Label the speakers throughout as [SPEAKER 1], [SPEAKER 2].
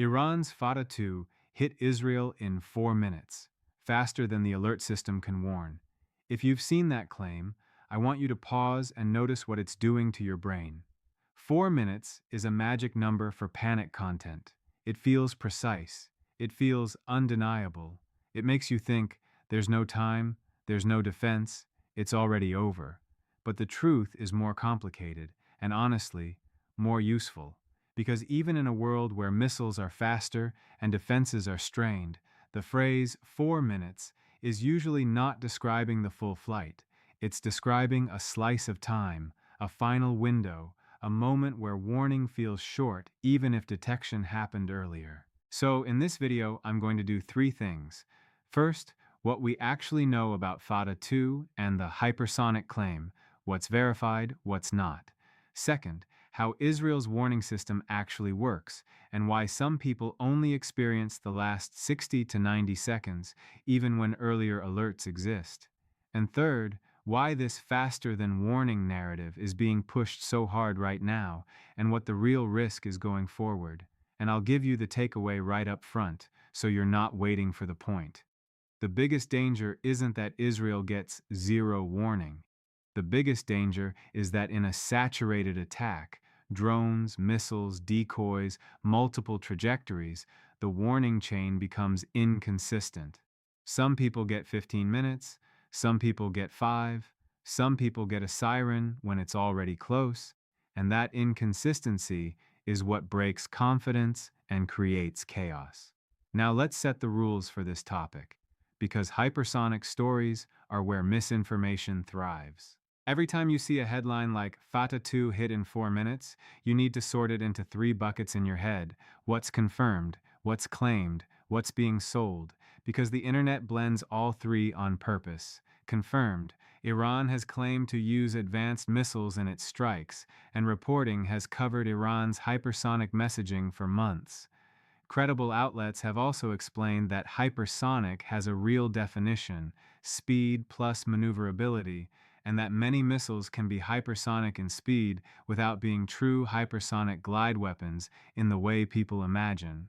[SPEAKER 1] Iran's Fattah-2 hit Israel in 4 minutes, faster than the alert system can warn. If you've seen that claim, I want you to pause and notice what it's doing to your brain. 4 minutes is a magic number for panic content. It feels precise. It feels undeniable. It makes you think, there's no time, there's no defense, it's already over. But the truth is more complicated, and honestly, more useful. Because even in a world where missiles are faster and defenses are strained, the phrase 4 minutes is usually not describing the full flight. It's describing a slice of time, a final window, a moment where warning feels short even if detection happened earlier. So in this video, I'm going to do three things. First, what we actually know about Fattah-2 and the hypersonic claim, what's verified, what's not. Second, how Israel's warning system actually works, and why some people only experience the last 60 to 90 seconds, even when earlier alerts exist. And third, why this faster than warning narrative is being pushed so hard right now, and what the real risk is going forward. And I'll give you the takeaway right up front, so you're not waiting for the point. The biggest danger isn't that Israel gets zero warning. The biggest danger is that in a saturated attack, drones, missiles, decoys, multiple trajectories, the warning chain becomes inconsistent. Some people get 15 minutes, some people get 5, some people get a siren when it's already close, and that inconsistency is what breaks confidence and creates chaos. Now let's set the rules for this topic, because hypersonic stories are where misinformation thrives. Every time you see a headline like Fattah-2 hit in 4 minutes, you need to sort it into three buckets in your head: what's confirmed, what's claimed, what's being sold, because the internet blends all three on purpose. Confirmed: Iran has claimed to use advanced missiles in its strikes, and reporting has covered Iran's hypersonic messaging for months. Credible outlets have also explained that hypersonic has a real definition, speed plus maneuverability, and that many missiles can be hypersonic in speed without being true hypersonic glide weapons in the way people imagine.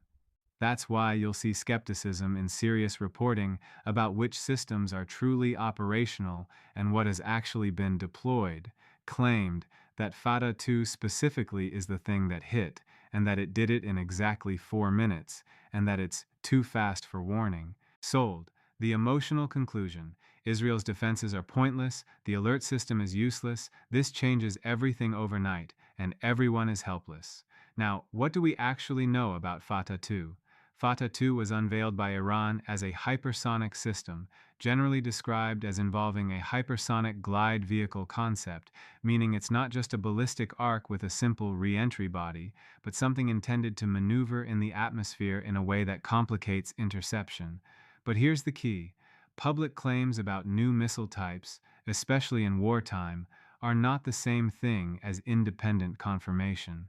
[SPEAKER 1] That's why you'll see skepticism in serious reporting about which systems are truly operational and what has actually been deployed. Claimed that Fattah-2 specifically is the thing that hit, and that it did it in exactly 4 minutes, and that it's too fast for warning. Sold. The emotional conclusion: Israel's defenses are pointless, the alert system is useless, this changes everything overnight, and everyone is helpless. Now, what do we actually know about Fattah-2? Fattah-2 was unveiled by Iran as a hypersonic system, generally described as involving a hypersonic glide vehicle concept, meaning it's not just a ballistic arc with a simple re-entry body, but something intended to maneuver in the atmosphere in a way that complicates interception. But here's the key: public claims about new missile types, especially in wartime, are not the same thing as independent confirmation.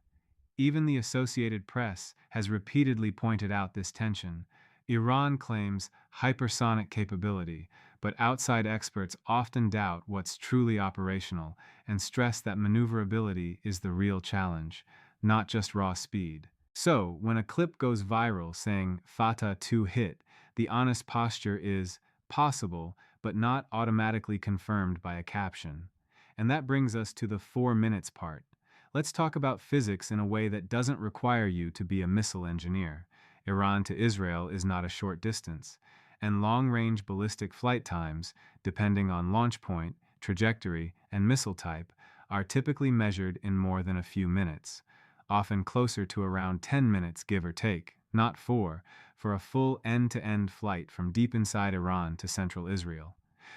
[SPEAKER 1] Even the Associated Press has repeatedly pointed out this tension. Iran claims hypersonic capability, but outside experts often doubt what's truly operational and stress that maneuverability is the real challenge, not just raw speed. So, when a clip goes viral saying Fattah-2 hit, the honest posture is possible, but not automatically confirmed by a caption. And that brings us to the 4 minutes part. Let's talk about physics in a way that doesn't require you to be a missile engineer. Iran to Israel is not a short distance, and long-range ballistic flight times, depending on launch point, trajectory, and missile type, are typically measured in more than a few minutes, often closer to around 10 minutes give or take, not 4, for a full end-to-end flight from deep inside Iran to central Israel.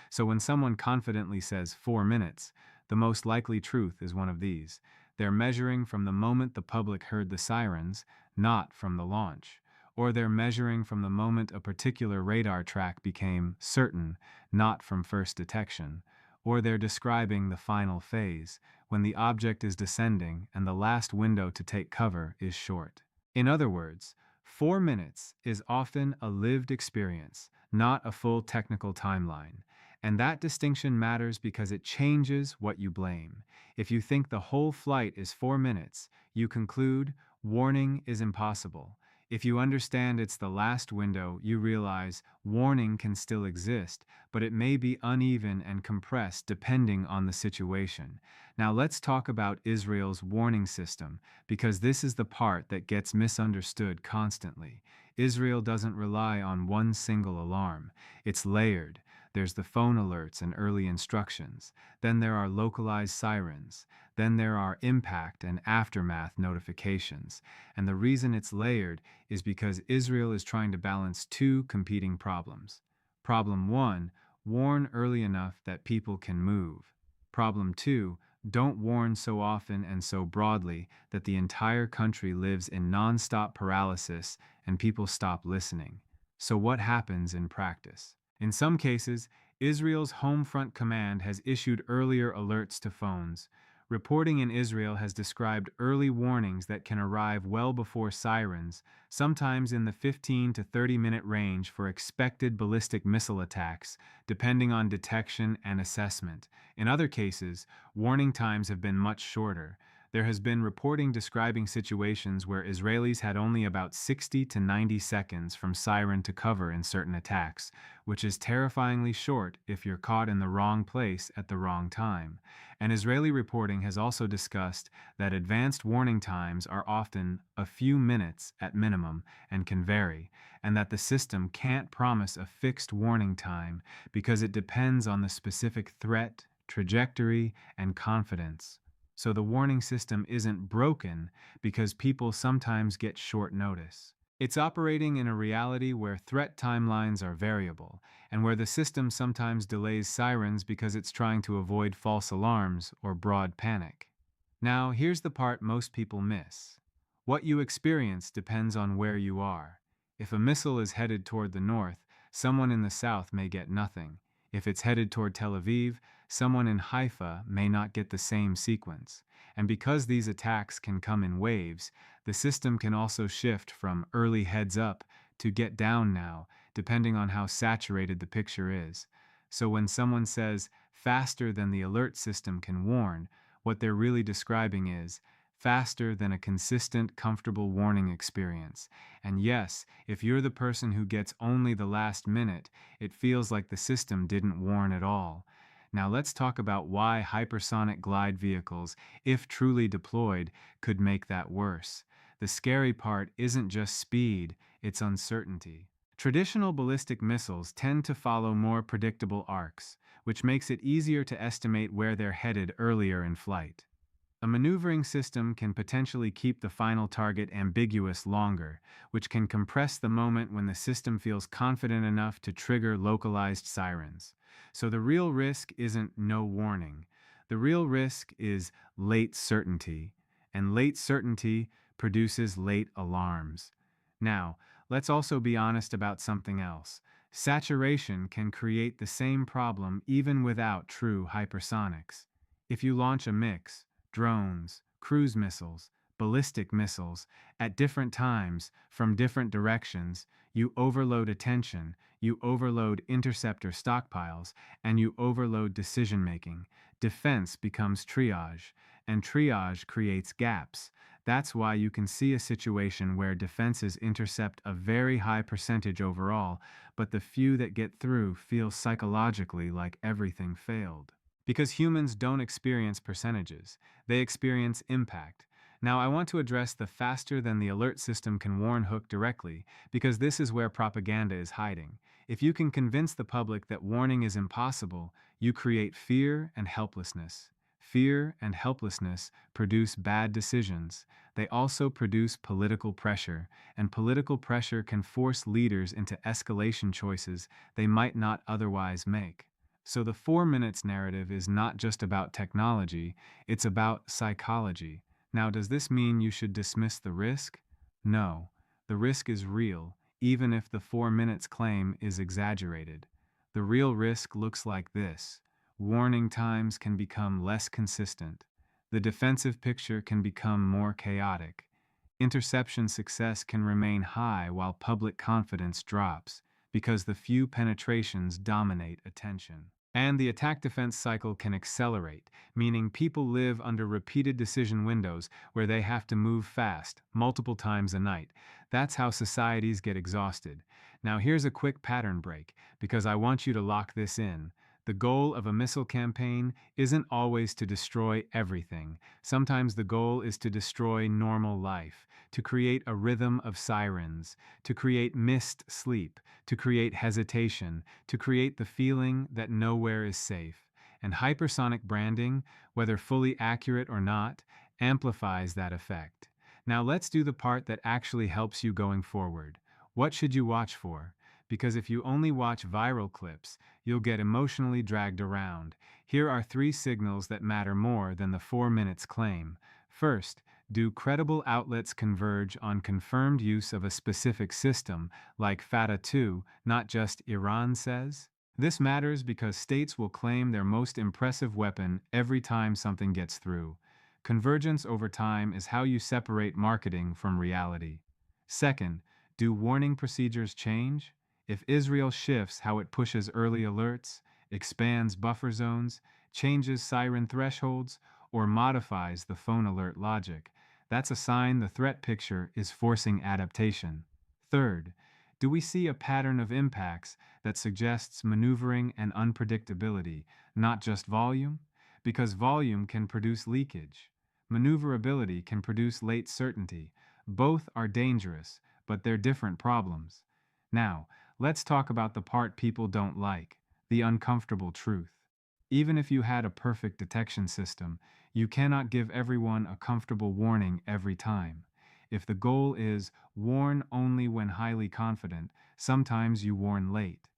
[SPEAKER 1] So when someone confidently says 4 minutes, the most likely truth is one of these: they're measuring from the moment the public heard the sirens, not from the launch. Or they're measuring from the moment a particular radar track became certain, not from first detection. Or they're describing the final phase, when the object is descending and the last window to take cover is short. In other words, 4 minutes is often a lived experience, not a full technical timeline. And that distinction matters because it changes what you blame. If you think the whole flight is 4 minutes, you conclude warning is impossible. If you understand it's the last window, you realize warning can still exist, but it may be uneven and compressed depending on the situation. Now let's talk about Israel's warning system, because this is the part that gets misunderstood constantly. Israel doesn't rely on one single alarm. It's layered. There's the phone alerts and early instructions. Then there are localized sirens. Then there are impact and aftermath notifications. And the reason it's layered is because Israel is trying to balance two competing problems. Problem one, warn early enough that people can move. Problem two, don't warn so often and so broadly that the entire country lives in nonstop paralysis and people stop listening. So, what happens in practice? In some cases, Israel's Home Front Command has issued earlier alerts to phones. Reporting in Israel has described early warnings that can arrive well before sirens, sometimes in the 15 to 30-minute range for expected ballistic missile attacks, depending on detection and assessment. In other cases, warning times have been much shorter. There has been reporting describing situations where Israelis had only about 60 to 90 seconds from siren to cover in certain attacks, which is terrifyingly short if you're caught in the wrong place at the wrong time. And Israeli reporting has also discussed that advanced warning times are often a few minutes at minimum and can vary, and that the system can't promise a fixed warning time because it depends on the specific threat, trajectory, and confidence. So the warning system isn't broken because people sometimes get short notice. It's operating in a reality where threat timelines are variable, and where the system sometimes delays sirens because it's trying to avoid false alarms or broad panic. Now, here's the part most people miss. What you experience depends on where you are. If a missile is headed toward the north, someone in the south may get nothing. If it's headed toward Tel Aviv, someone in Haifa may not get the same sequence. And because these attacks can come in waves, the system can also shift from early heads up to get down now, depending on how saturated the picture is. So when someone says faster than the alert system can warn, what they're really describing is faster than a consistent, comfortable warning experience. And yes, if you're the person who gets only the last minute, it feels like the system didn't warn at all. Now let's talk about why hypersonic glide vehicles, if truly deployed, could make that worse. The scary part isn't just speed, it's uncertainty. Traditional ballistic missiles tend to follow more predictable arcs, which makes it easier to estimate where they're headed earlier in flight. A maneuvering system can potentially keep the final target ambiguous longer, which can compress the moment when the system feels confident enough to trigger localized sirens. So the real risk isn't no warning. The real risk is late certainty, and late certainty produces late alarms. Now, let's also be honest about something else. Saturation can create the same problem even without true hypersonics. If you launch a mix, drones, cruise missiles, ballistic missiles, at different times, from different directions, you overload attention, you overload interceptor stockpiles, and you overload decision making. Defense becomes triage, and triage creates gaps. That's why you can see a situation where defenses intercept a very high percentage overall, but the few that get through feel psychologically like everything failed. Because humans don't experience percentages, they experience impact. Now, I want to address the faster than the alert system can warn hook directly, because this is where propaganda is hiding. If you can convince the public that warning is impossible, you create fear and helplessness. Fear and helplessness produce bad decisions. They also produce political pressure, and political pressure can force leaders into escalation choices they might not otherwise make. So the 4 minutes narrative is not just about technology, it's about psychology. Now, does this mean you should dismiss the risk? No. The risk is real, even if the 4 minutes claim is exaggerated. The real risk looks like this. Warning times can become less consistent. The defensive picture can become more chaotic. Interception success can remain high while public confidence drops, because the few penetrations dominate attention. And the attack defense cycle can accelerate, meaning people live under repeated decision windows where they have to move fast, multiple times a night. That's how societies get exhausted. Now, here's a quick pattern break, because I want you to lock this in. The goal of a missile campaign isn't always to destroy everything. Sometimes the goal is to destroy normal life, to create a rhythm of sirens, to create missed sleep, to create hesitation, to create the feeling that nowhere is safe. And hypersonic branding, whether fully accurate or not, amplifies that effect. Now let's do the part that actually helps you going forward. What should you watch for? Because if you only watch viral clips, you'll get emotionally dragged around. Here are 3 signals that matter more than the 4 minutes claim. First, do credible outlets converge on confirmed use of a specific system, like Fattah-2, not just Iran says? This matters because states will claim their most impressive weapon every time something gets through. Convergence over time is how you separate marketing from reality. Second, do warning procedures change? If Israel shifts how it pushes early alerts, expands buffer zones, changes siren thresholds, or modifies the phone alert logic, that's a sign the threat picture is forcing adaptation. Third, do we see a pattern of impacts that suggests maneuvering and unpredictability, not just volume? Because volume can produce leakage. Maneuverability can produce late certainty. Both are dangerous, but they're different problems. Now, let's talk about the part people don't like, the uncomfortable truth. Even if you had a perfect detection system, you cannot give everyone a comfortable warning every time. If the goal is warn only when highly confident, sometimes you warn late.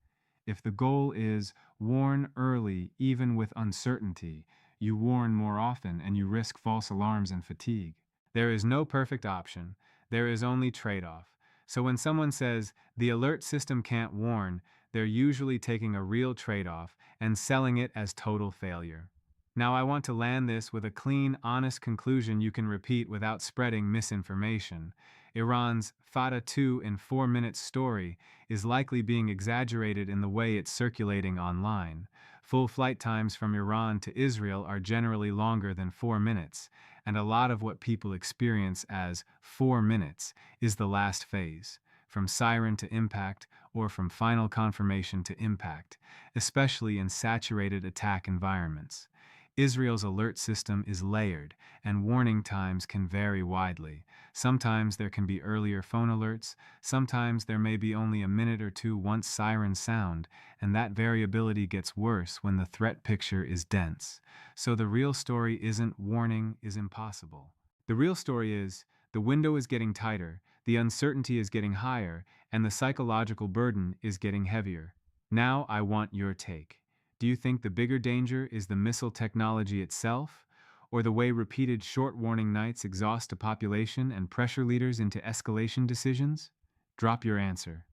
[SPEAKER 1] If the goal is warn early even with uncertainty, you warn more often and you risk false alarms and fatigue. There is no perfect option, there is only trade off. So when someone says the alert system can't warn, they're usually taking a real trade off and selling it as total failure. Now, I want to land this with a clean, honest conclusion you can repeat without spreading misinformation. Iran's Fattah-2 in 4 minutes story is likely being exaggerated in the way it's circulating online. Full flight times from Iran to Israel are generally longer than 4 minutes, and a lot of what people experience as 4 minutes is the last phase, from siren to impact or from final confirmation to impact, especially in saturated attack environments. Israel's alert system is layered, and warning times can vary widely. Sometimes there can be earlier phone alerts, sometimes there may be only a minute or two once sirens sound, and that variability gets worse when the threat picture is dense. So the real story isn't warning is impossible. The real story is the window is getting tighter, the uncertainty is getting higher, and the psychological burden is getting heavier. Now I want your take. Do you think the bigger danger is the missile technology itself, or the way repeated short warning nights exhaust a population and pressure leaders into escalation decisions? Drop your answer.